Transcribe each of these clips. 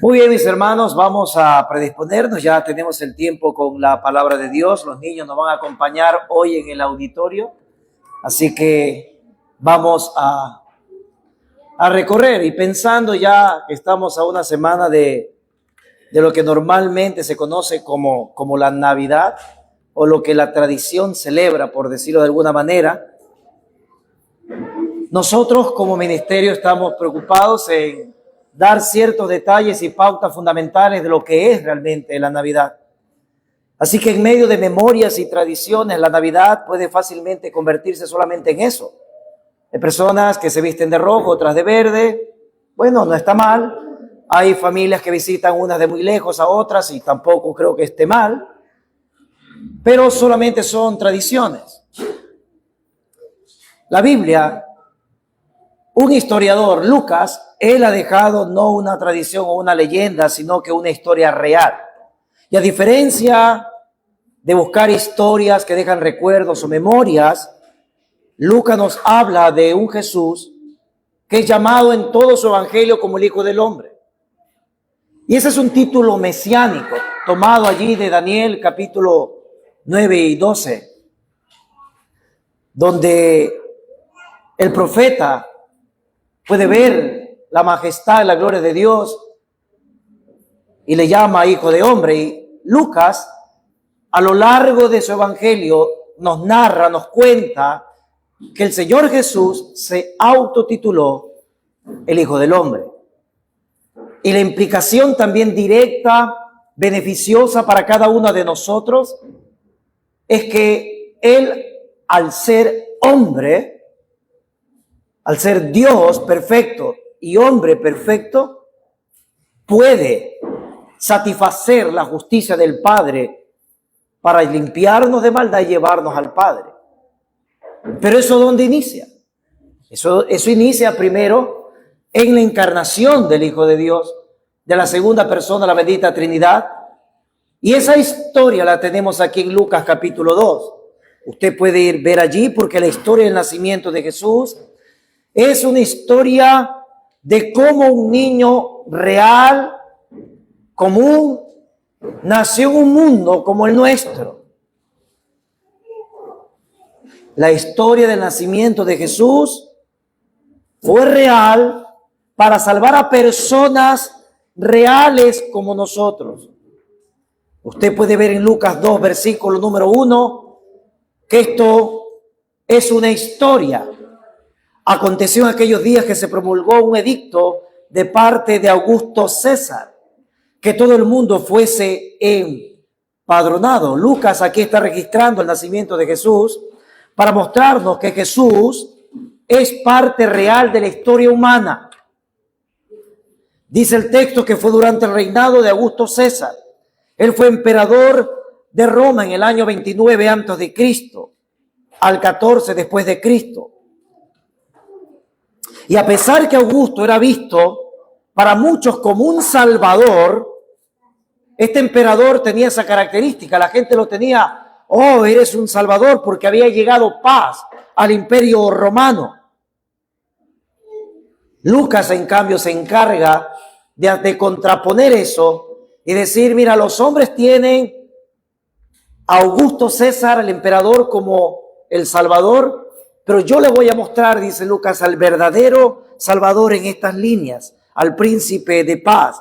Muy bien, mis hermanos, vamos a predisponernos. Ya tenemos el tiempo con la palabra de Dios. Los niños nos van a acompañar hoy en el auditorio. Así que vamos a recorrer, y pensando ya que estamos a una semana de lo que normalmente se conoce como la Navidad, o lo que la tradición celebra, por decirlo de alguna manera. Nosotros como ministerio estamos preocupados en dar ciertos detalles y pautas fundamentales de lo que es realmente la Navidad. Así que en medio de memorias y tradiciones, la Navidad puede fácilmente convertirse solamente en eso. Hay personas que se visten de rojo, otras de verde. Bueno, no está mal. Hay familias que visitan unas de muy lejos a otras y tampoco creo que esté mal. Pero solamente son tradiciones. La Biblia, un historiador, Lucas, él ha dejado no una tradición o una leyenda, sino que una historia real. Y a diferencia de buscar historias que dejan recuerdos o memorias, Lucas nos habla de un Jesús que es llamado en todo su evangelio como el Hijo del Hombre. Y ese es un título mesiánico, tomado allí de Daniel capítulo 9 y 12, donde el profeta puede ver la majestad y la gloria de Dios y le llama Hijo de Hombre. Y Lucas, a lo largo de su evangelio, nos narra, nos cuenta que el Señor Jesús se autotituló el Hijo del Hombre. Y la implicación también directa, beneficiosa para cada uno de nosotros, es que Él, al ser hombre, al ser Dios perfecto y hombre perfecto, puede satisfacer la justicia del Padre para limpiarnos de maldad y llevarnos al Padre. Pero ¿eso dónde inicia? Eso inicia primero en la encarnación del Hijo de Dios, de la segunda persona, la bendita Trinidad. Y esa historia la tenemos aquí en Lucas capítulo 2. Usted puede ver allí, porque la historia del nacimiento de Jesús es una historia de cómo un niño real, común, nació en un mundo como el nuestro. La historia del nacimiento de Jesús fue real para salvar a personas reales como nosotros. Usted puede ver en Lucas 2, versículo número 1, que esto es una historia. Aconteció en aquellos días que se promulgó un edicto de parte de Augusto César, que todo el mundo fuese empadronado. Lucas aquí está registrando el nacimiento de Jesús para mostrarnos que Jesús es parte real de la historia humana. Dice el texto que fue durante el reinado de Augusto César. Él fue emperador de Roma en el año 29 antes de Cristo, al 14 después de Cristo. Y a pesar que Augusto era visto para muchos como un salvador, este emperador tenía esa característica. La gente lo tenía, oh, eres un salvador, porque había llegado paz al imperio romano. Lucas, en cambio, se encarga de contraponer eso y decir, mira, los hombres tienen a Augusto César, el emperador, como el Salvador, pero yo le voy a mostrar, dice Lucas, al verdadero Salvador en estas líneas, al príncipe de paz,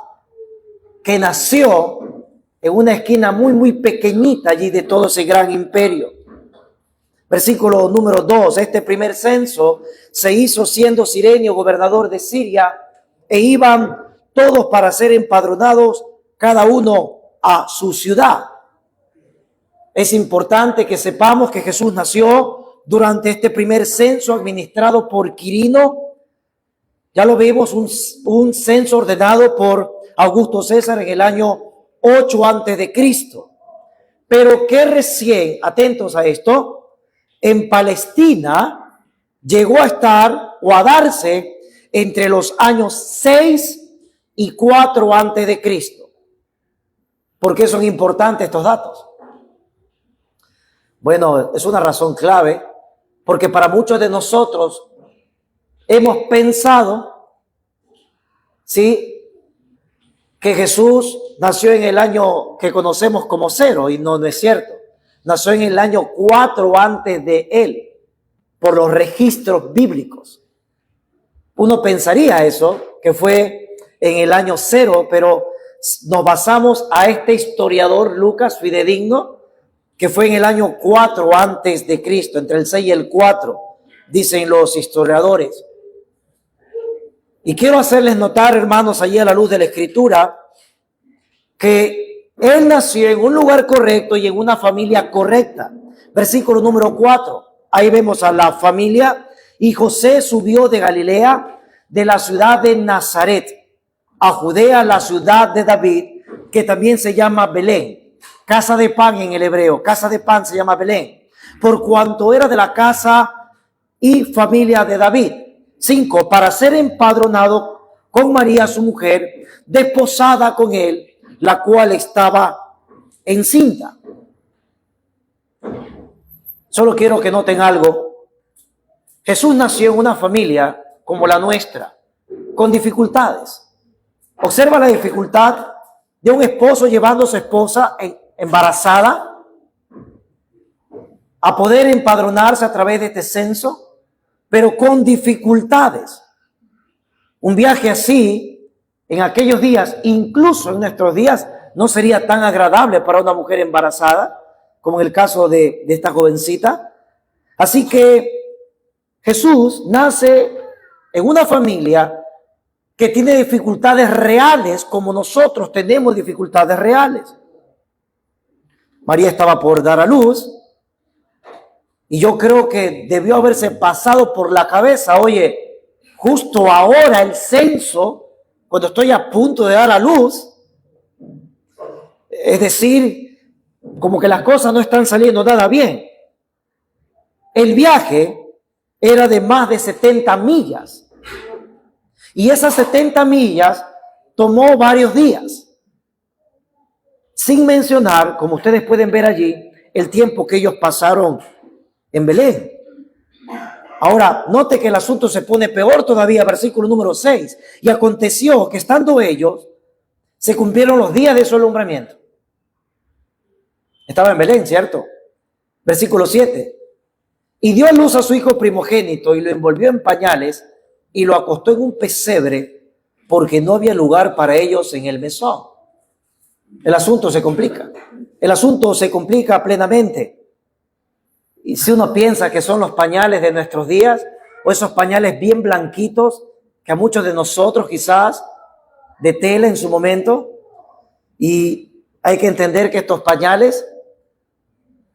que nació en una esquina muy, muy pequeñita allí de todo ese gran imperio. Versículo número 2, este primer censo se hizo siendo Cirenio gobernador de Siria, e iban todos para ser empadronados, cada uno a su ciudad. Es importante que sepamos que Jesús nació durante este primer censo administrado por Quirino. Ya lo vimos, un censo ordenado por Augusto César en el año 8 antes de Cristo. Pero que recién, atentos a esto, en Palestina llegó a estar o a darse entre los años 6 y 4 antes de Cristo. ¿Por qué son importantes estos datos? Bueno, es una razón clave, porque para muchos de nosotros hemos pensado ¿sí? Que Jesús nació en el año que conocemos como 0, y no es cierto. Nació en el año 4 antes de él, por los registros bíblicos. Uno pensaría eso, que fue en el año 0, pero nos basamos a este historiador Lucas fidedigno, que fue en el año 4 antes de Cristo, entre el 6 y el 4, dicen los historiadores. Y quiero hacerles notar, hermanos, allí a la luz de la Escritura, que él nació en un lugar correcto y en una familia correcta. Versículo número 4. Ahí vemos a la familia. Y José subió de Galilea, de la ciudad de Nazaret, a Judea, la ciudad de David, que también se llama Belén. Casa de pan en el hebreo. Casa de pan se llama Belén. Por cuanto era de la casa y familia de David. 5. Para ser empadronado con María, su mujer, desposada con él, la cual estaba encinta. Solo quiero que noten algo. Jesús nació en una familia como la nuestra, con dificultades. Observa la dificultad de un esposo llevando a su esposa embarazada a poder empadronarse a través de este censo, pero con dificultades. Un viaje así, en aquellos días, incluso en nuestros días, no sería tan agradable para una mujer embarazada, como en el caso de esta jovencita. Así que Jesús nace en una familia que tiene dificultades reales, como nosotros tenemos dificultades reales. María estaba por dar a luz, y yo creo que debió haberse pasado por la cabeza, oye, justo ahora el censo, cuando estoy a punto de dar a luz, es decir, como que las cosas no están saliendo nada bien. El viaje era de más de 70 millas. Y esas 70 millas tomó varios días. Sin mencionar, como ustedes pueden ver allí, el tiempo que ellos pasaron en Belén. Ahora, note que el asunto se pone peor todavía, versículo número 6. Y aconteció que estando ellos, se cumplieron los días de su alumbramiento. Estaba en Belén, ¿cierto? Versículo 7. Y dio a luz a su hijo primogénito y lo envolvió en pañales y lo acostó en un pesebre porque no había lugar para ellos en el mesón. El asunto se complica. El asunto se complica plenamente. Y si uno piensa que son los pañales de nuestros días, o esos pañales bien blanquitos, que a muchos de nosotros quizás, de tela en su momento, y hay que entender que estos pañales,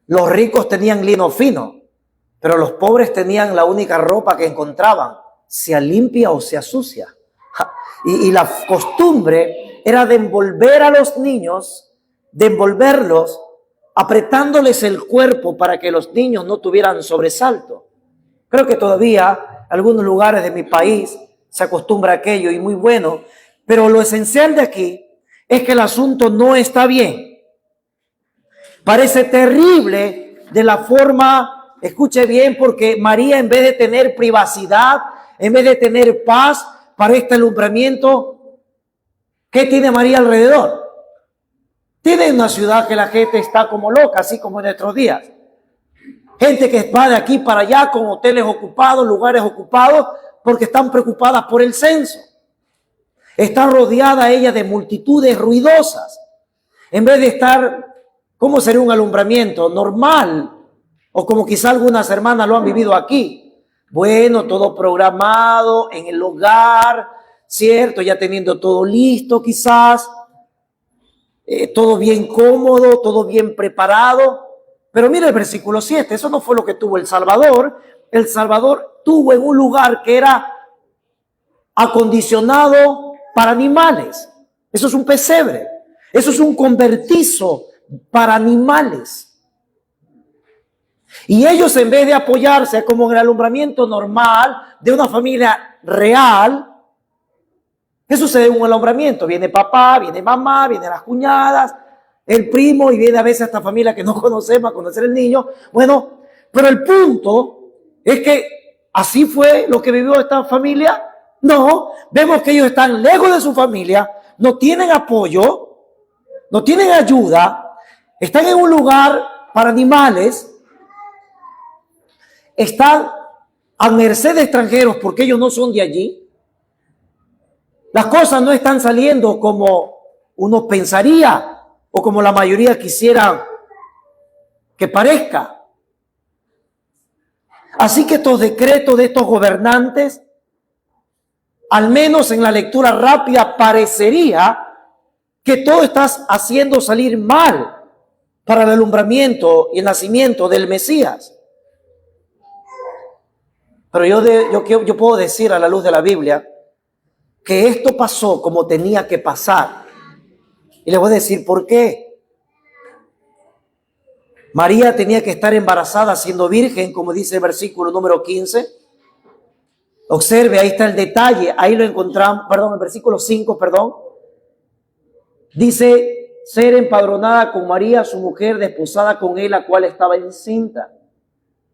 los ricos tenían lino fino, pero los pobres tenían la única ropa que encontraban, sea limpia o sea sucia. Y la costumbre era de envolver a los niños, de envolverlos, apretándoles el cuerpo para que los niños no tuvieran sobresalto. Creo que todavía algunos lugares de mi país se acostumbra a aquello y muy bueno, pero lo esencial de aquí es que el asunto no está bien. Parece terrible de la forma, escuche bien, porque María, en vez de tener privacidad, en vez de tener paz para este alumbramiento, ¿qué tiene María alrededor? Tiene una ciudad que la gente está como loca, así como en nuestros días. Gente que va de aquí para allá con hoteles ocupados, lugares ocupados, porque están preocupadas por el censo. Está rodeada ella de multitudes ruidosas. En vez de estar, ¿cómo sería un alumbramiento? Normal. O como quizá algunas hermanas lo han vivido aquí. Bueno, todo programado en el hogar, ¿cierto? Ya teniendo todo listo quizás. Todo bien cómodo, todo bien preparado. Pero mira el versículo 7, eso no fue lo que tuvo el Salvador. El Salvador tuvo en un lugar que era acondicionado para animales. Eso es un pesebre. Eso es un convertizo para animales. Y ellos, en vez de apoyarse como en el alumbramiento normal de una familia real, ¿qué sucede en un alumbramiento? Viene papá, viene mamá, vienen las cuñadas, el primo, y viene a veces esta familia que no conocemos a conocer el niño. Bueno, pero el punto es que así fue lo que vivió esta familia. No, vemos que ellos están lejos de su familia, no tienen apoyo, no tienen ayuda, están en un lugar para animales, están a merced de extranjeros porque ellos no son de allí. Las cosas no están saliendo como uno pensaría o como la mayoría quisiera que parezca. Así que estos decretos de estos gobernantes, al menos en la lectura rápida, parecería que todo está haciendo salir mal para el alumbramiento y el nacimiento del Mesías. Pero yo puedo decir a la luz de la Biblia que esto pasó como tenía que pasar. Y les voy a decir por qué. María tenía que estar embarazada siendo virgen, como dice el versículo número 15. Observe, ahí está el detalle, ahí lo encontramos, el versículo 5, Dice, ser empadronada con María, su mujer, desposada con él, la cual estaba encinta.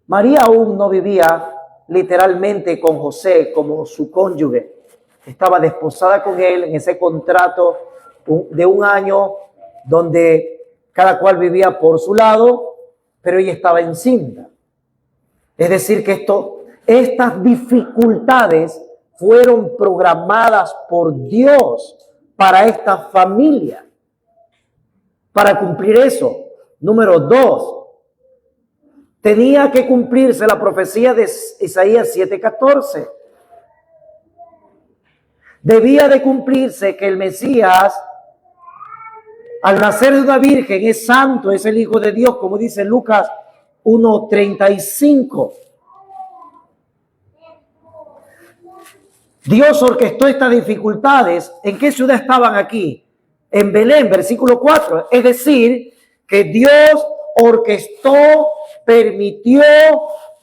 María aún no vivía literalmente con José como su cónyuge. Estaba desposada con él en ese contrato de un año donde cada cual vivía por su lado, pero ella estaba encinta. Es decir, que estas dificultades fueron programadas por Dios para esta familia, para cumplir eso. Número 2, tenía que cumplirse la profecía de Isaías 7:14. Debía de cumplirse que el Mesías, al nacer de una virgen, es santo, es el Hijo de Dios, como dice Lucas 1:35. Dios orquestó estas dificultades. ¿En qué ciudad estaban aquí? En Belén, versículo 4. Es decir, que Dios orquestó, permitió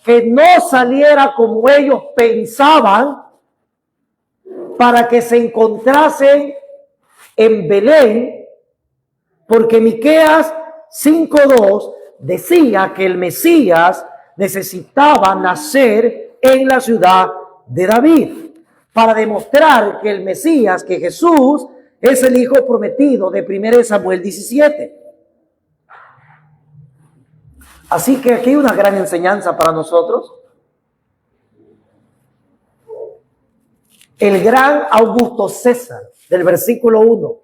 que no saliera como ellos pensaban para que se encontrasen en Belén, porque Miqueas 5:2 decía que el Mesías necesitaba nacer en la ciudad de David, para demostrar que el Mesías, que Jesús, es el Hijo prometido de 1 Samuel 17. Así que aquí hay una gran enseñanza para nosotros. El gran Augusto César, del versículo 1,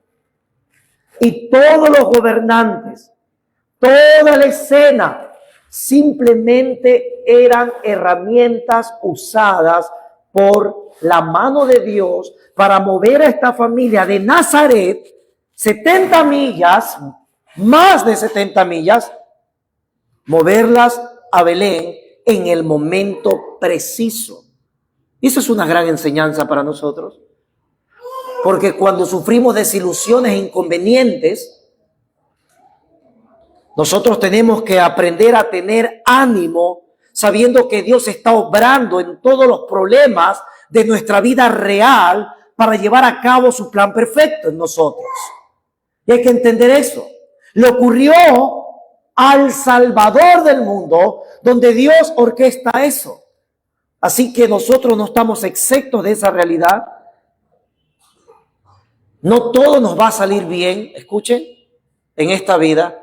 y todos los gobernantes, toda la escena, simplemente eran herramientas usadas por la mano de Dios para mover a esta familia de Nazaret 70 millas, más de 70 millas, moverlas a Belén en el momento preciso. Y eso es una gran enseñanza para nosotros, porque cuando sufrimos desilusiones e inconvenientes, nosotros tenemos que aprender a tener ánimo, sabiendo que Dios está obrando en todos los problemas de nuestra vida real para llevar a cabo su plan perfecto en nosotros. Y hay que entender eso. Le ocurrió al Salvador del mundo, donde Dios orquesta eso. Así que nosotros no estamos exentos de esa realidad. No todo nos va a salir bien, escuchen, en esta vida.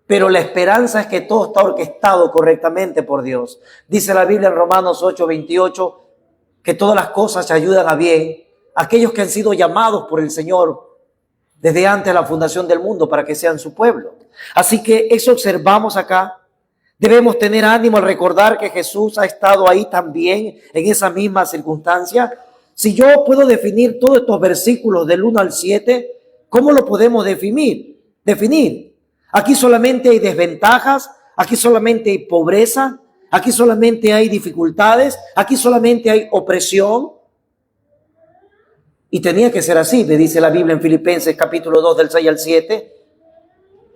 Pero la esperanza es que todo está orquestado correctamente por Dios. Dice la Biblia en Romanos 8:28 que todas las cosas se ayudan a bien a aquellos que han sido llamados por el Señor desde antes de la fundación del mundo para que sean su pueblo. Así que eso observamos acá. Debemos tener ánimo al recordar que Jesús ha estado ahí también en esa misma circunstancia. Si yo puedo definir todos estos versículos del 1 al 7, ¿cómo lo podemos definir? Aquí solamente hay desventajas, aquí solamente hay pobreza, aquí solamente hay dificultades, aquí solamente hay opresión. Y tenía que ser así, le dice la Biblia en Filipenses capítulo 2 del 6 al 7,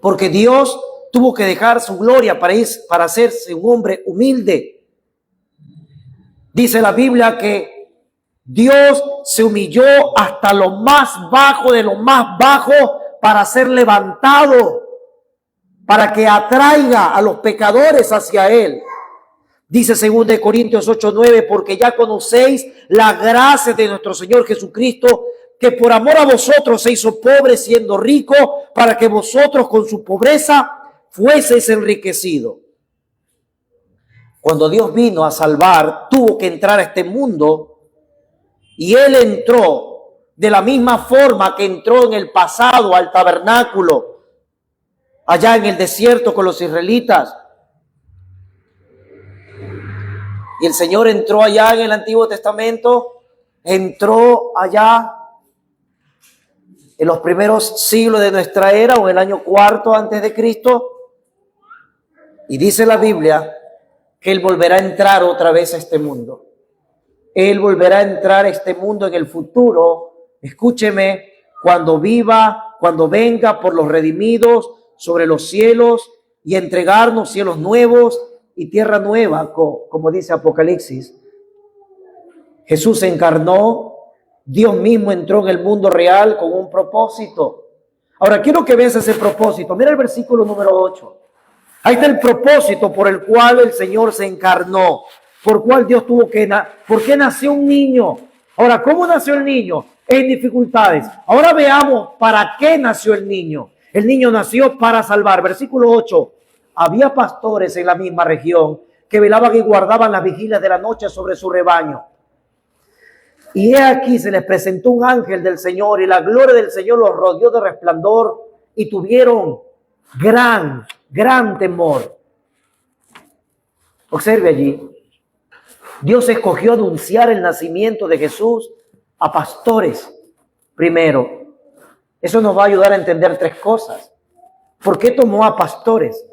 porque Dios tuvo que dejar su gloria para hacerse un hombre humilde. Dice la Biblia que Dios se humilló hasta lo más bajo de lo más bajo para ser levantado, para que atraiga a los pecadores hacia Él. Dice 2 Corintios 8:9, porque ya conocéis la gracia de nuestro Señor Jesucristo, que por amor a vosotros se hizo pobre siendo rico, para que vosotros con su pobreza fueseis enriquecidos. Cuando Dios vino a salvar, tuvo que entrar a este mundo, y Él entró de la misma forma que entró en el pasado al tabernáculo, allá en el desierto con los israelitas. Y el Señor entró allá en el Antiguo Testamento, entró allá en los primeros siglos de nuestra era, o el año 4 antes de Cristo, y dice la Biblia que Él volverá a entrar otra vez a este mundo. Él volverá a entrar a este mundo en el futuro, escúcheme, cuando viva, cuando venga por los redimidos sobre los cielos y entregarnos cielos nuevos y tierra nueva, como dice Apocalipsis. Jesús se encarnó, Dios mismo entró en el mundo real con un propósito. Ahora quiero que veas ese propósito. Mira el versículo número 8. Ahí está el propósito por el cual el Señor se encarnó, por cual Dios tuvo que ¿por qué nació un niño? Ahora, ¿cómo nació el niño? En dificultades. Ahora veamos para qué nació el niño. El niño nació para salvar. Versículo 8. Había pastores en la misma región que velaban y guardaban las vigilias de la noche sobre su rebaño. Y he aquí se les presentó un ángel del Señor, y la gloria del Señor los rodeó de resplandor, y tuvieron gran temor. Observe allí. Dios escogió anunciar el nacimiento de Jesús a pastores primero. Eso nos va a ayudar a entender tres cosas. ¿Por qué tomó a pastores?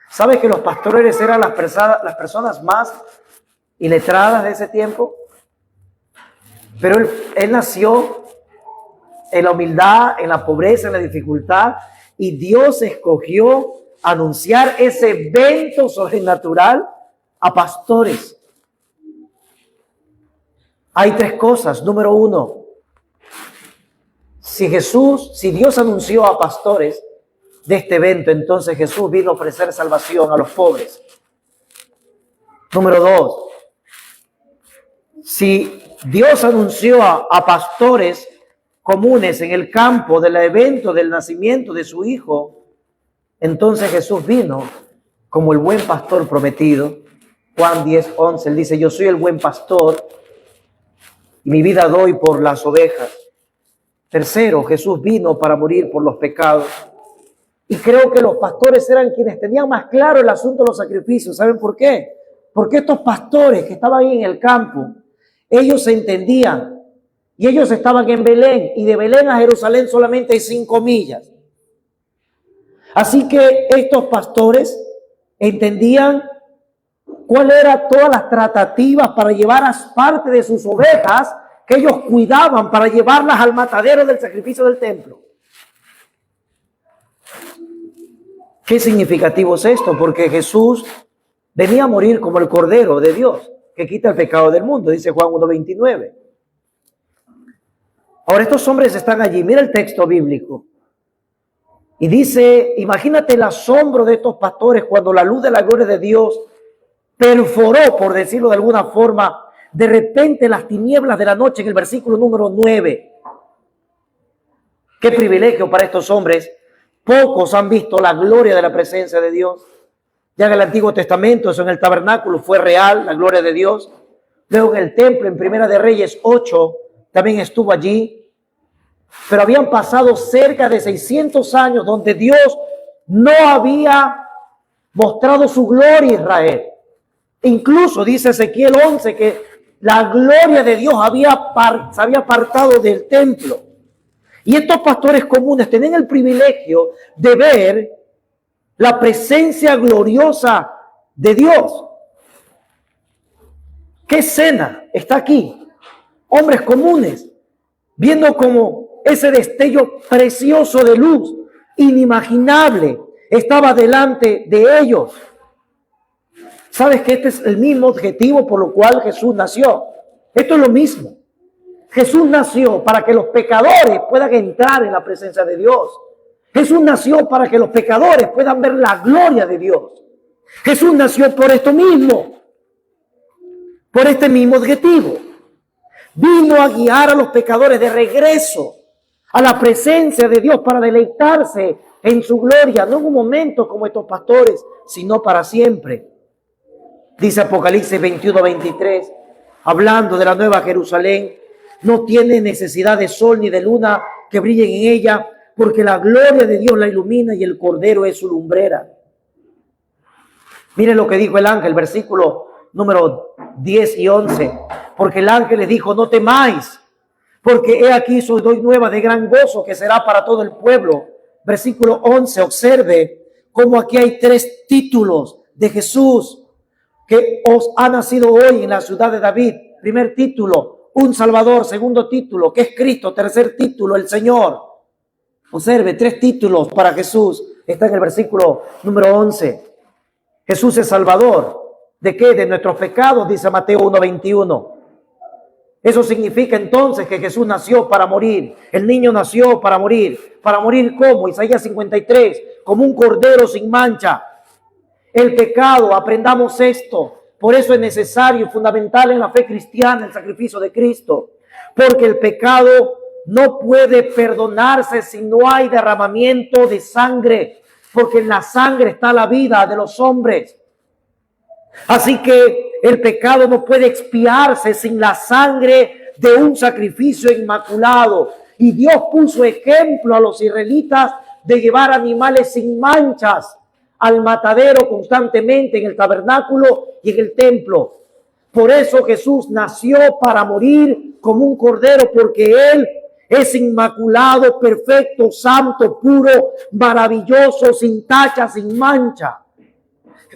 ¿Sabes que los pastores eran las personas más iletradas de ese tiempo? Pero él nació en la humildad, en la pobreza, en la dificultad, y Dios escogió anunciar ese evento sobrenatural a pastores. Hay tres cosas. Número uno, si Dios anunció a pastores de este evento, entonces Jesús vino a ofrecer salvación a los pobres. Número dos, si Dios anunció a pastores comunes en el campo del evento del nacimiento de su Hijo, entonces Jesús vino como el buen pastor prometido. Juan 10:11, Él dice, yo soy el buen pastor y mi vida doy por las ovejas. Tercero, Jesús vino para morir por los pecados. Y creo que los pastores eran quienes tenían más claro el asunto de los sacrificios. ¿Saben por qué? Porque estos pastores que estaban ahí en el campo, ellos se entendían. Y ellos estaban en Belén. Y de Belén a Jerusalén solamente hay 5 millas. Así que estos pastores entendían cuál era todas las tratativas para llevar a parte de sus ovejas que ellos cuidaban para llevarlas al matadero del sacrificio del templo. ¿Qué significativo es esto? Porque Jesús venía a morir como el Cordero de Dios que quita el pecado del mundo, dice Juan 1:29. Ahora estos hombres están allí, mira el texto bíblico. Y dice, imagínate el asombro de estos pastores cuando la luz de la gloria de Dios perforó, por decirlo de alguna forma, de repente las tinieblas de la noche, en el versículo número 9. Qué privilegio para estos hombres. Pocos han visto la gloria de la presencia de Dios. Ya en el Antiguo Testamento, eso en el tabernáculo fue real, la gloria de Dios. Luego en el templo, en Primera de Reyes 8, también estuvo allí. Pero habían pasado cerca de 600 años donde Dios no había mostrado su gloria a Israel. Incluso dice Ezequiel 11 que la gloria de Dios se había apartado del templo. Y estos pastores comunes tenían el privilegio de ver la presencia gloriosa de Dios. ¿Qué escena está aquí? Hombres comunes viendo como ese destello precioso de luz, inimaginable, estaba delante de ellos. ¿Sabes que este es el mismo objetivo por lo cual Jesús nació? Esto es lo mismo. Jesús nació para que los pecadores puedan entrar en la presencia de Dios. Jesús nació para que los pecadores puedan ver la gloria de Dios. Jesús nació por esto mismo, por este mismo objetivo. Vino a guiar a los pecadores de regreso a la presencia de Dios para deleitarse en su gloria, no en un momento como estos pastores, sino para siempre. Dice Apocalipsis 21:23, hablando de la nueva Jerusalén, no tiene necesidad de sol ni de luna que brillen en ella, porque la gloria de Dios la ilumina y el Cordero es su lumbrera. Miren lo que dijo el ángel, versículo número 10 y 11. Porque el ángel les dijo, no temáis, porque he aquí os doy nueva de gran gozo que será para todo el pueblo. Versículo 11, observe cómo aquí hay 3 títulos de Jesús que os ha nacido hoy en la ciudad de David. Primer título, un Salvador. Segundo título, que es Cristo. Tercer título, el Señor. Observe, 3 títulos para Jesús. Está en el versículo número 11. Jesús es Salvador. ¿De qué? De nuestros pecados, dice Mateo 1:21. Eso significa entonces que Jesús nació para morir. El niño nació para morir. ¿Para morir cómo? Isaías 53, como un cordero sin mancha. El pecado, aprendamos esto. Por eso es necesario y fundamental en la fe cristiana el sacrificio de Cristo. Porque el pecado no puede perdonarse si no hay derramamiento de sangre. Porque en la sangre está la vida de los hombres. Así que el pecado no puede expiarse sin la sangre de un sacrificio inmaculado. Y Dios puso ejemplo a los israelitas de llevar animales sin manchas al matadero constantemente en el tabernáculo y en el templo. Por eso Jesús nació para morir como un cordero, porque Él es inmaculado, perfecto, santo, puro, maravilloso, sin tacha, sin mancha.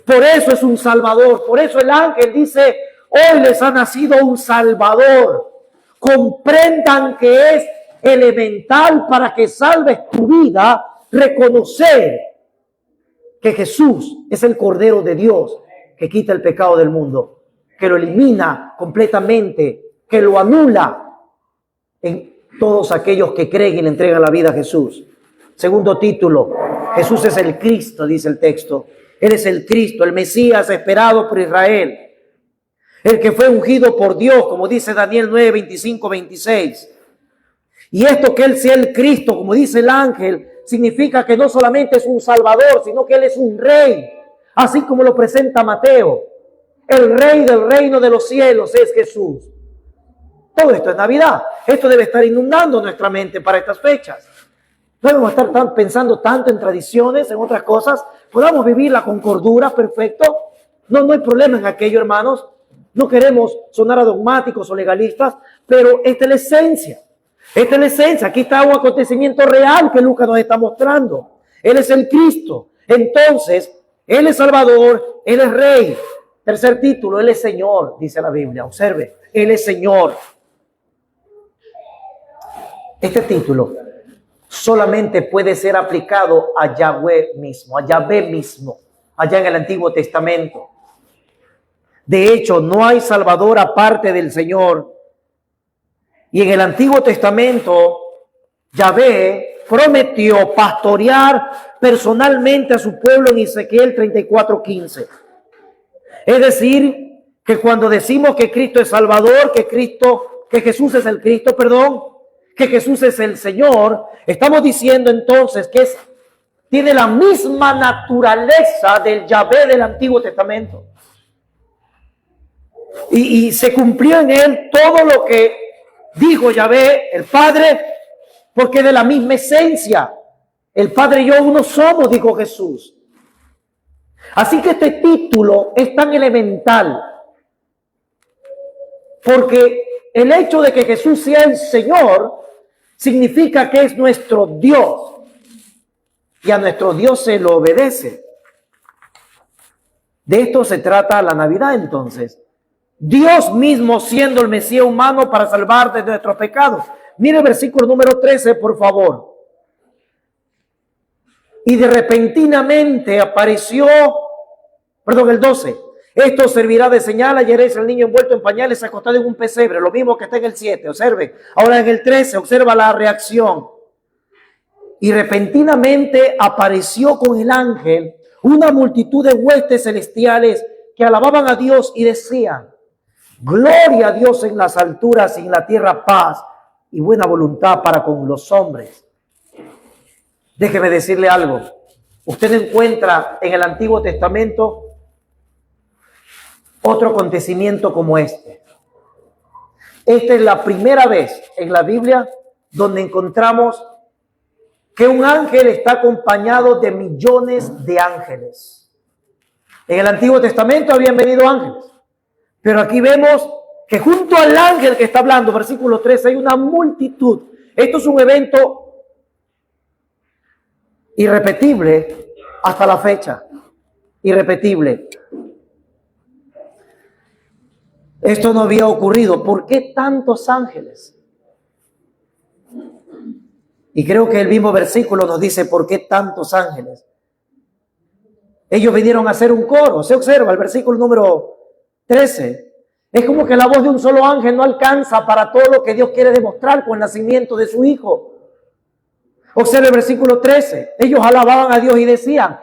Por eso es un Salvador. Por eso el ángel dice, hoy les ha nacido un Salvador. Comprendan que es elemental para que salves tu vida, reconocer que Jesús es el Cordero de Dios que quita el pecado del mundo, que lo elimina completamente, que lo anula en todos aquellos que creen y le entregan la vida a Jesús. Segundo título, Jesús es el Cristo, dice el texto. Él es el Cristo, el Mesías esperado por Israel, el que fue ungido por Dios, como dice Daniel 9, 25, 26. Y esto que Él sea el Cristo, como dice el ángel, significa que no solamente es un Salvador, sino que Él es un Rey, así como lo presenta Mateo. El Rey del reino de los cielos es Jesús. Todo esto es Navidad. Esto debe estar inundando nuestra mente para estas fechas. No debemos estar pensando tanto en tradiciones, en otras cosas. Podamos vivirla con cordura, perfecto. No hay problema en aquello, hermanos. No queremos sonar a dogmáticos o legalistas, pero esta es la esencia. Esta es la esencia. Aquí está un acontecimiento real que Lucas nos está mostrando. Él es el Cristo. Entonces, Él es Salvador, Él es Rey. Tercer título, Él es Señor, dice la Biblia. Observe, Él es Señor. Este título solamente puede ser aplicado a Yahweh mismo, allá en el Antiguo Testamento. De hecho, no hay Salvador aparte del Señor. Y en el Antiguo Testamento, Yahvé prometió pastorear personalmente a su pueblo en Ezequiel 34:15. Es decir, que cuando decimos que Cristo es Salvador, que Jesús es el Cristo, que Jesús es el Señor, estamos diciendo entonces que tiene la misma naturaleza del Yahvé del Antiguo Testamento. Y se cumplió en Él todo lo que dijo Yahvé, el Padre, porque es de la misma esencia. El Padre y yo uno somos, dijo Jesús. Así que este título es tan elemental, porque el hecho de que Jesús sea el Señor significa que es nuestro Dios, y a nuestro Dios se lo obedece. De esto se trata la Navidad entonces. Dios mismo siendo el Mesías humano para salvar de nuestros pecados. Mire el versículo número 13, por favor. Y de repentinamente apareció, el 12. Esto servirá de señal, hallaréis al niño envuelto en pañales, acostado en un pesebre, lo mismo que está en el 7, observe. Ahora en el 13, observa la reacción. Y repentinamente apareció con el ángel una multitud de huestes celestiales que alababan a Dios y decían: Gloria a Dios en las alturas y en la tierra paz y buena voluntad para con los hombres. Déjeme decirle algo. Usted encuentra en el Antiguo Testamento otro acontecimiento como este. Esta es la primera vez en la Biblia donde encontramos que un ángel está acompañado de millones de ángeles. En el Antiguo Testamento habían venido ángeles, pero aquí vemos que junto al ángel que está hablando, versículo 13, hay una multitud. Esto es un evento irrepetible hasta la fecha. Irrepetible. Esto no había ocurrido. ¿Por qué tantos ángeles? Y creo que el mismo versículo nos dice por qué tantos ángeles. Ellos vinieron a hacer un coro. Se observa el versículo número 13. Es como que la voz de un solo ángel no alcanza para todo lo que Dios quiere demostrar con el nacimiento de su Hijo. Observe el versículo 13. Ellos alababan a Dios y decían,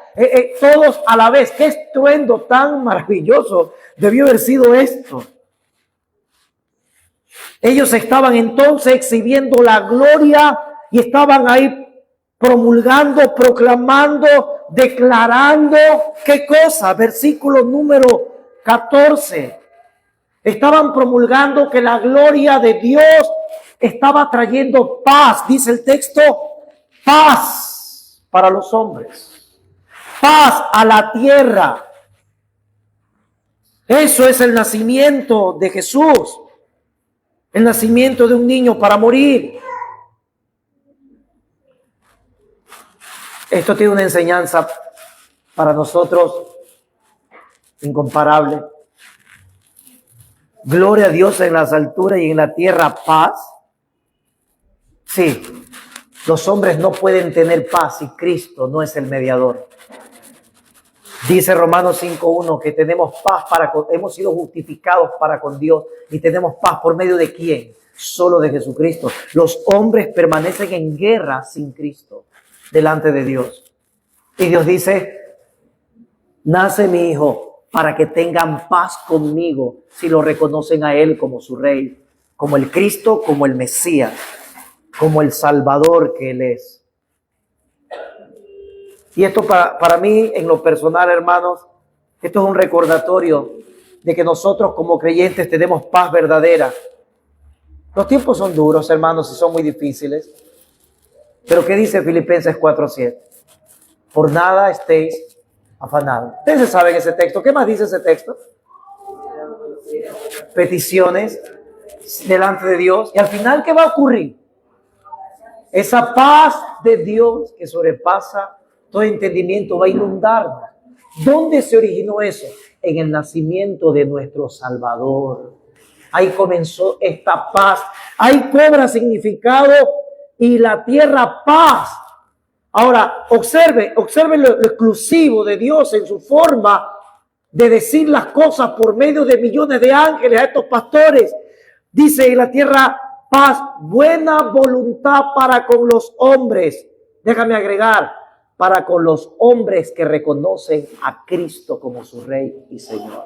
todos a la vez, qué estruendo tan maravilloso debió haber sido esto. Ellos estaban entonces exhibiendo la gloria y estaban ahí promulgando, proclamando, declarando, ¿qué cosa? Versículo número 14. Estaban promulgando que la gloria de Dios estaba trayendo paz, dice el texto, paz para los hombres, paz a la tierra. Eso es el nacimiento de Jesús, el nacimiento de un niño para morir. Esto tiene una enseñanza para nosotros incomparable. Gloria a Dios en las alturas y en la tierra paz. Sí, los hombres no pueden tener paz si Cristo no es el mediador. Dice Romanos 5:1 que tenemos paz hemos sido justificados para con Dios y tenemos paz por medio de ¿quién? Solo de Jesucristo. Los hombres permanecen en guerra sin Cristo delante de Dios. Y Dios dice, nace mi hijo para que tengan paz conmigo si lo reconocen a él como su rey, como el Cristo, como el Mesías, como el Salvador que él es. Y esto para mí, en lo personal, hermanos, esto es un recordatorio de que nosotros como creyentes tenemos paz verdadera. Los tiempos son duros, hermanos, y son muy difíciles. Pero ¿qué dice Filipenses 4:7? Por nada estéis afanados. Ustedes saben ese texto. ¿Qué más dice ese texto? Peticiones delante de Dios. Y al final, ¿qué va a ocurrir? Esa paz de Dios que sobrepasa todo entendimiento va a inundarnos. ¿Dónde se originó eso? En el nacimiento de nuestro Salvador. Ahí comenzó esta paz. Ahí cobra significado y la tierra paz. Ahora, observe lo exclusivo de Dios en su forma de decir las cosas por medio de millones de ángeles a estos pastores. Dice en la tierra paz, buena voluntad para con los hombres. Déjame agregar, para con los hombres que reconocen a Cristo como su Rey y Señor.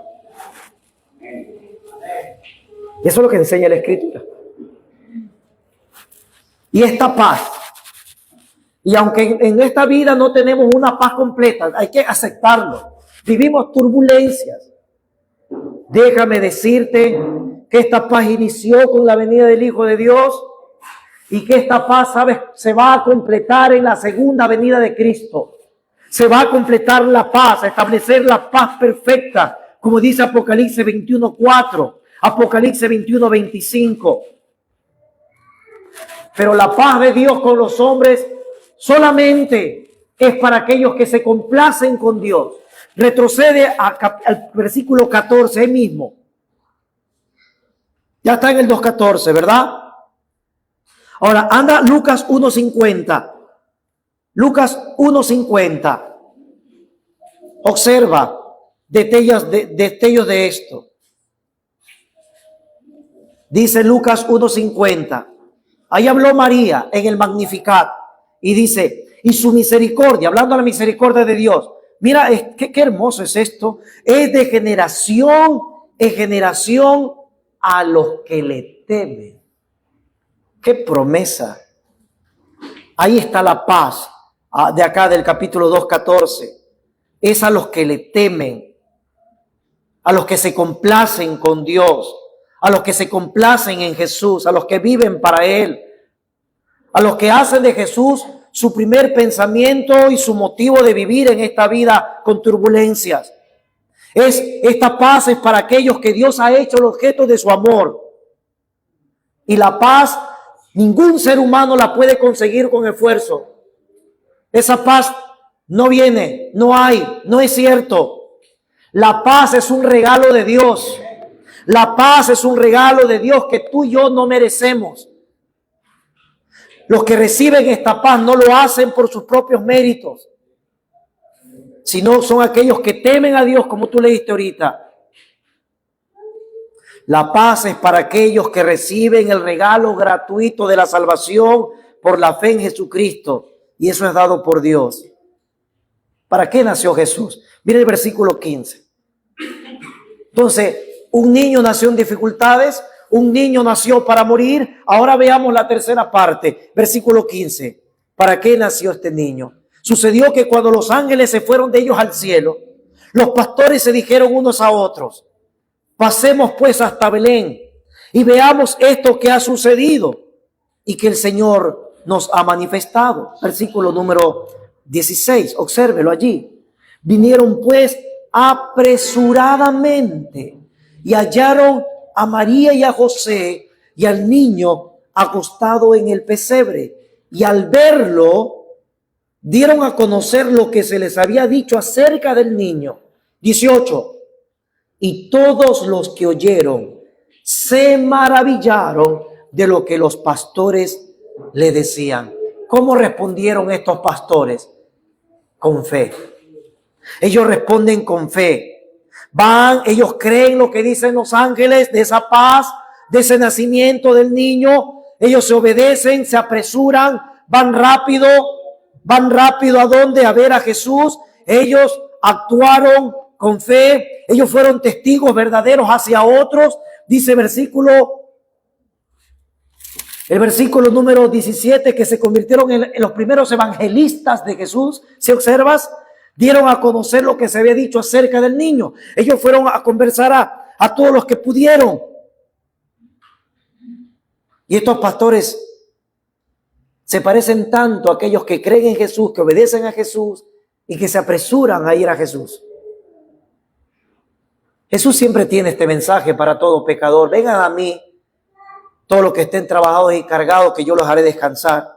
Y eso es lo que enseña la Escritura. Y esta paz, y aunque en esta vida no tenemos una paz completa, hay que aceptarlo. Vivimos turbulencias. Déjame decirte que esta paz inició con la venida del Hijo de Dios y que esta paz, ¿sabes?, se va a completar en la segunda venida de Cristo. Se va a completar la paz, a establecer la paz perfecta, como dice Apocalipsis 21:4, Apocalipsis 21:25. Pero la paz de Dios con los hombres solamente es para aquellos que se complacen con Dios. Retrocede al versículo 14, ahí mismo. Ya está en el 2:14, ¿verdad? Ahora, anda Lucas 1:50. Lucas 1:50. Observa detalles de esto. Dice Lucas 1:50. Ahí habló María en el Magnificat y dice, y su misericordia, hablando de la misericordia de Dios. Mira, qué hermoso es esto. Es de generación en generación a los que le temen. ¡Qué promesa! Ahí está la paz de acá del capítulo 2:14. Es a los que le temen, a los que se complacen con Dios, a los que se complacen en Jesús, a los que viven para Él, a los que hacen de Jesús su primer pensamiento y su motivo de vivir en esta vida con turbulencias. Esta paz es para aquellos que Dios ha hecho el objeto de su amor. Y la paz, ningún ser humano la puede conseguir con esfuerzo. Esa paz no viene, no hay, no es cierto. La paz es un regalo de Dios. La paz es un regalo de Dios que tú y yo no merecemos. Los que reciben esta paz no lo hacen por sus propios méritos, sino son aquellos que temen a Dios, como tú leíste ahorita. La paz es para aquellos que reciben el regalo gratuito de la salvación por la fe en Jesucristo, y eso es dado por Dios. ¿Para qué nació Jesús? Mira el versículo 15. Entonces, un niño nació en dificultades, un niño nació para morir. Ahora veamos la tercera parte, versículo 15. ¿Para qué nació este niño? Sucedió que cuando los ángeles se fueron de ellos al cielo, los pastores se dijeron unos a otros: pasemos pues hasta Belén y veamos esto que ha sucedido y que el Señor nos ha manifestado. Versículo número 16, obsérvelo allí. Vinieron pues apresuradamente y hallaron a María y a José y al niño acostado en el pesebre, y al verlo dieron a conocer lo que se les había dicho acerca del niño. 18. Y todos los que oyeron se maravillaron de lo que los pastores le decían. ¿Cómo respondieron estos pastores? Con fe. Ellos responden con fe. Ellos creen lo que dicen los ángeles de esa paz, de ese nacimiento del niño. Ellos se obedecen, se apresuran, van rápido. ¿A dónde? A ver a Jesús. Ellos actuaron con fe. Ellos fueron testigos verdaderos hacia otros. Dice el versículo número 17, que se convirtieron en los primeros evangelistas de Jesús. ¿Si observas? Dieron a conocer lo que se había dicho acerca del niño. Ellos fueron a conversar a todos los que pudieron. Y estos pastores se parecen tanto a aquellos que creen en Jesús, que obedecen a Jesús y que se apresuran a ir a Jesús. Jesús siempre tiene este mensaje para todo pecador: vengan a mí, todos los que estén trabajados y cargados, que yo los haré descansar.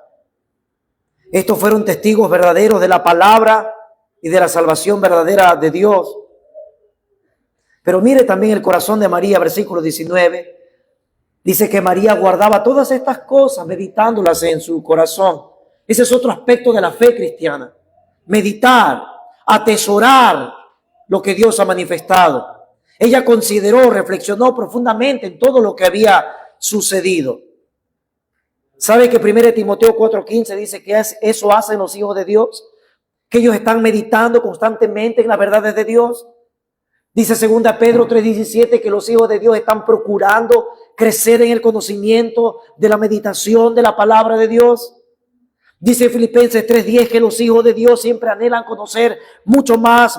Estos fueron testigos verdaderos de la palabra y de la salvación verdadera de Dios. Pero mire también el corazón de María, versículo 19. Dice que María guardaba todas estas cosas, meditándolas en su corazón. Ese es otro aspecto de la fe cristiana. Meditar, atesorar lo que Dios ha manifestado. Ella consideró, reflexionó profundamente en todo lo que había sucedido. ¿Sabe que 1 Timoteo 4:15 dice que eso hacen los hijos de Dios? Que ellos están meditando constantemente en las verdades de Dios. Dice 2 Pedro 3:17 que los hijos de Dios están procurando crecer en el conocimiento de la meditación de la palabra de Dios. Dice Filipenses 3:10 que los hijos de Dios siempre anhelan conocer mucho más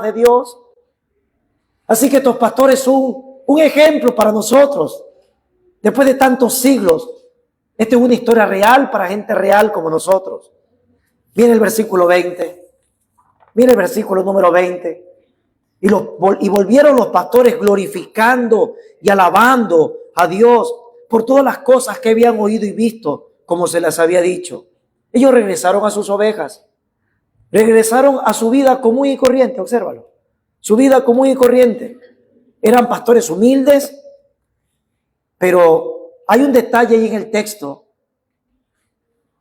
de Dios. Así que estos pastores son un ejemplo para nosotros. Después de tantos siglos, esta es una historia real para gente real como nosotros. Mire el versículo 20. Mire el versículo número 20. Y volvieron los pastores glorificando y alabando a Dios por todas las cosas que habían oído y visto, como se les había dicho. Ellos regresaron a sus ovejas. Regresaron a su vida común y corriente. Obsérvalo. Su vida común y corriente. Eran pastores humildes, pero hay un detalle ahí en el texto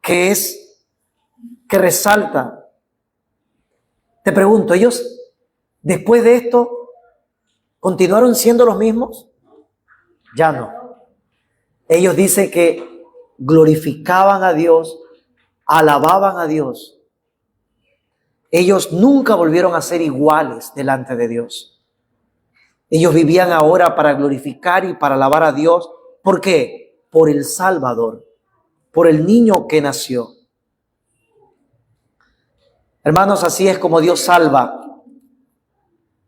que resalta. Te pregunto, ¿ellos después de esto continuaron siendo los mismos? Ya no. Ellos dicen que glorificaban a Dios, alababan a Dios. Ellos nunca volvieron a ser iguales delante de Dios. Ellos vivían ahora para glorificar y para alabar a Dios. ¿Por qué? Por el Salvador, por el niño que nació. Hermanos, así es como Dios salva.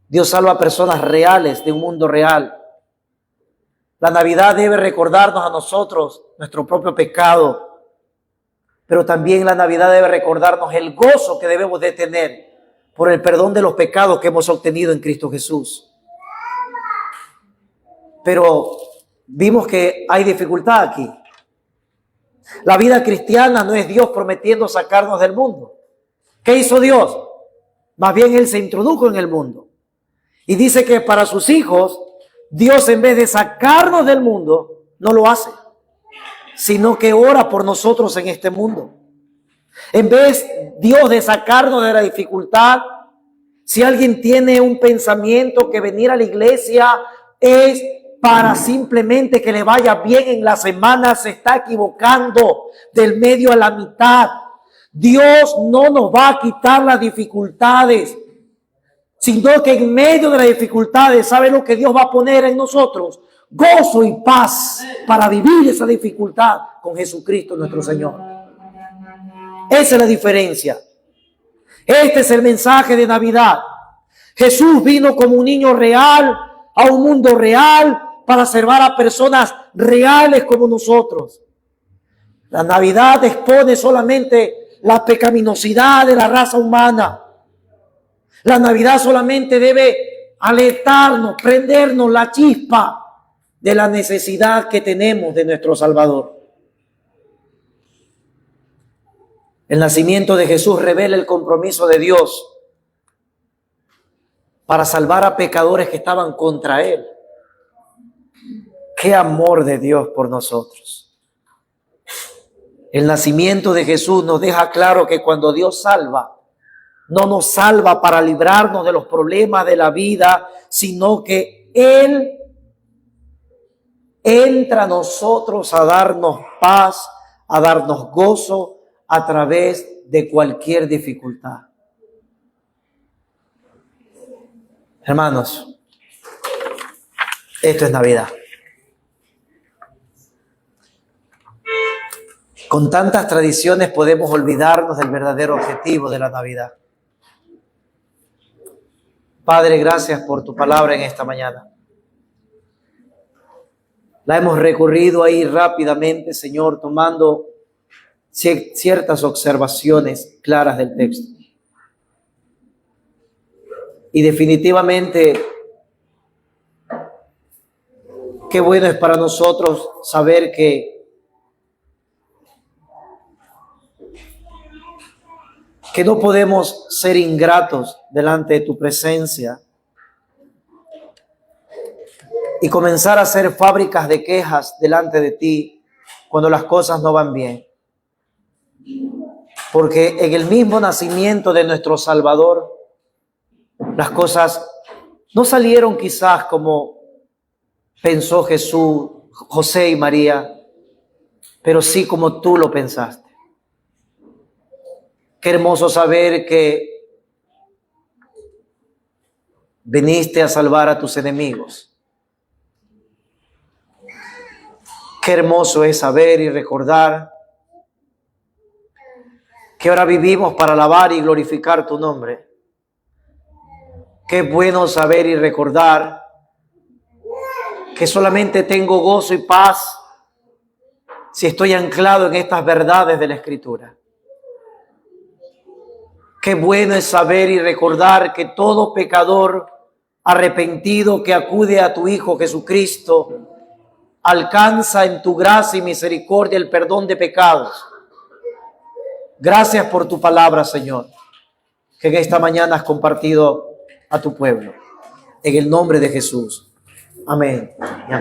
Dios salva a personas reales de un mundo real. La Navidad debe recordarnos a nosotros nuestro propio pecado, pero también la Navidad debe recordarnos el gozo que debemos de tener por el perdón de los pecados que hemos obtenido en Cristo Jesús. Pero vimos que hay dificultad aquí. La vida cristiana no es Dios prometiendo sacarnos del mundo. ¿Qué hizo Dios? Más bien Él se introdujo en el mundo. Y dice que para sus hijos, Dios en vez de sacarnos del mundo, no lo hace, sino que ora por nosotros en este mundo. En vez Dios de sacarnos de la dificultad, si alguien tiene un pensamiento que venir a la iglesia es para simplemente que le vaya bien en la semana, se está equivocando. Del medio a la mitad. Dios no nos va a quitar las dificultades, sino que en medio de las dificultades, ¿sabe lo que Dios va a poner en nosotros? Gozo y paz para vivir esa dificultad con Jesucristo nuestro Señor. Esa es la diferencia. Este es el mensaje de Navidad. Jesús vino como un niño real a un mundo real para salvar a personas reales como nosotros. La Navidad expone solamente la pecaminosidad de la raza humana. La Navidad solamente debe alertarnos, prendernos la chispa de la necesidad que tenemos de nuestro Salvador. El nacimiento de Jesús revela el compromiso de Dios para salvar a pecadores que estaban contra Él. ¡Qué amor de Dios por nosotros! El nacimiento de Jesús nos deja claro que cuando Dios salva, no nos salva para librarnos de los problemas de la vida, sino que Él entra a nosotros a darnos paz, a darnos gozo a través de cualquier dificultad. Hermanos, esto es Navidad. Con tantas tradiciones podemos olvidarnos del verdadero objetivo de la Navidad. Padre, gracias por tu palabra en esta mañana. La hemos recorrido ahí rápidamente, Señor, tomando ciertas observaciones claras del texto. Y definitivamente, qué bueno es para nosotros saber que no podemos ser ingratos delante de tu presencia y comenzar a hacer fábricas de quejas delante de ti cuando las cosas no van bien. Porque en el mismo nacimiento de nuestro Salvador, las cosas no salieron quizás como pensó Jesús, José y María, pero sí como tú lo pensaste. Qué hermoso saber que viniste a salvar a tus enemigos. Qué hermoso es saber y recordar que ahora vivimos para alabar y glorificar tu nombre. Qué bueno saber y recordar que solamente tengo gozo y paz si estoy anclado en estas verdades de la Escritura. Qué bueno es saber y recordar que todo pecador arrepentido que acude a tu Hijo Jesucristo alcanza en tu gracia y misericordia el perdón de pecados. Gracias por tu palabra, Señor, que en esta mañana has compartido a tu pueblo. En el nombre de Jesús. Amén y amén.